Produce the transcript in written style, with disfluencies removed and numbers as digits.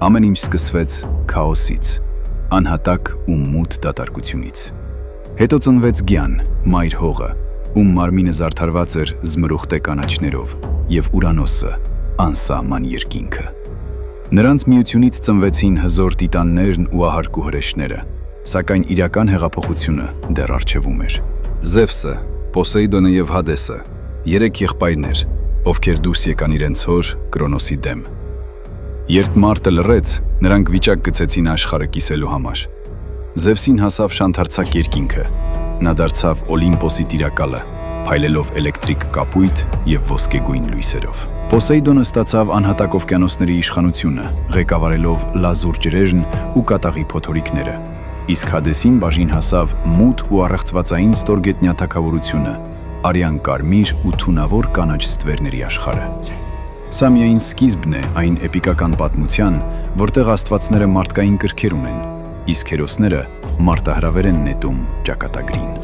Ամեն ինչ սկսվեց քաոսից, անհատակ ու մութ դատարկությունից։ Հետո ծնվեց Գյան, մայր հողը, ում մարմինը զարդարված էր զմրուխտե կանաչներով, և Ուրանոսը, անսահման երկինքը։ Նրանց միությունից ծնվեցին հզոր տիտաններն ու ահարկու հրեշները, սակայն իրական հեղափոխությունը դեռ առջևում էր։ Զևսը, Պոսեյդոնը և Հադեսը, երեք եղբայրներ, ովքեր դուրս եկան իրենց հոր Կրոնոսի դեմ։ Երբ մարտը լռեց, նրանք վիճակ գծեցին աշխարհը կիսելու համար։ Զևսին հասավ շանթարցակ երկինքը, նա դարձավ Օլիմպոսի տիրակալը, փայլելով էլեկտրիկ կապույտ և ոսկեգույն լույսերով։ Պոսեյդոնը ստացավ անհատակ օվկիանոսների իշխանությունը, ղեկավարելով լազուր ջրերն ու կատաղի փոթորիկները, իսկ Հադեսին բաժին հասավ մութ ու առեղծվածային ստորգետնյա թագավորությունը, արյան կարմիր ու թունավոր կանաչ ստվերների աշխարհը։ Սա միայն սկիզբն է այն էպիկական պատմության, որտեղ աստվածները մարդկային կրքեր ունեն, իսկ հերոսները մարտահրավեր են նետում ճակատագրին։